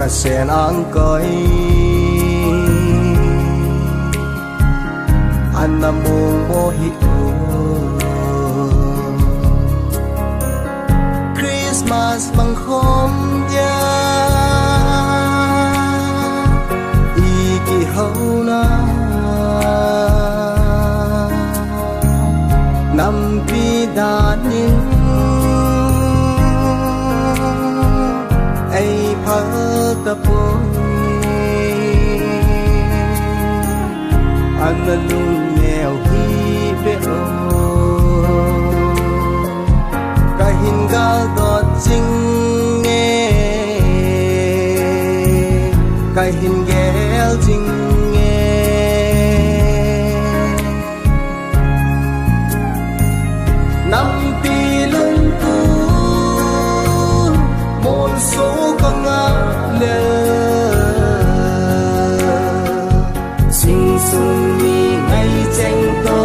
sen ang koi anamong mohi Christmas bang khom dia iki hau na nam pi da ning ai phơ ta po anh luôn nghèo khi biết cái hình ga đọt chính nghe cái hình ghé chính nghe năm pi lưng tu một số con ngã lệ sinh sung mi ngày tranh to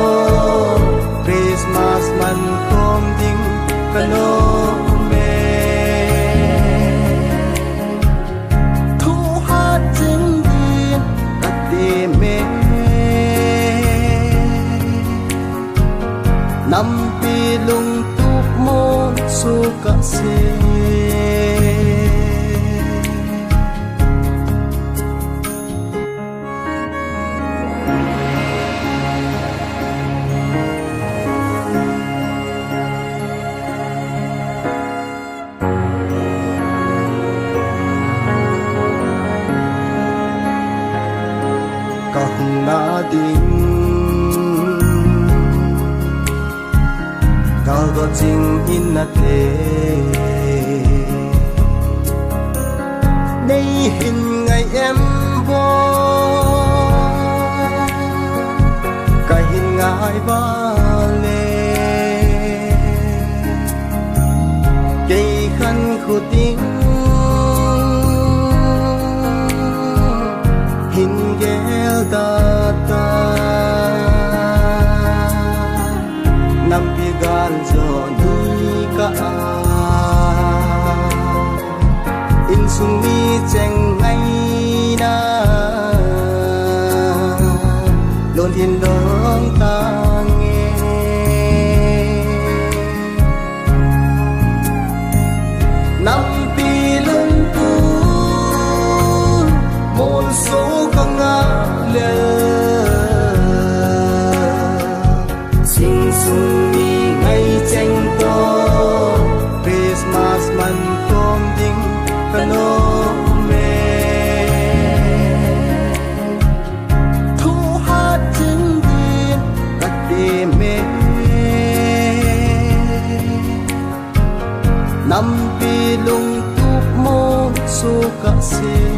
Christmas man kom ding kano me thu hát chính điên cắt đi mê năm pi lung túc mô su cả xe na ding cao có chính in na thế đây hình ngày em vô cái hình ngài ba lê cây khăn khu tiếng hình ghé ta nam pi gan zo ni ka in sung mi cheng ngay na lon thiên đong ta nghe nam pi lưng tu một số con ngã lệ sinh sung mi ngày tranh to Christmas man kom ding kano me thu hát chính điên cắt đi mê năm pi lung túc mô su cả xe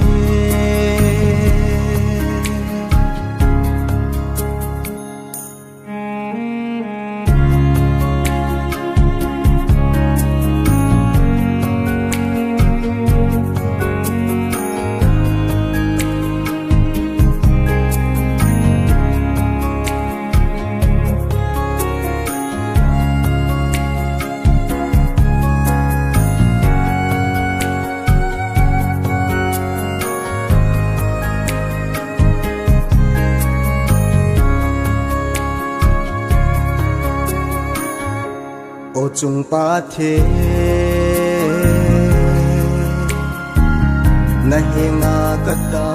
ô chung pa thế na hinga ka ta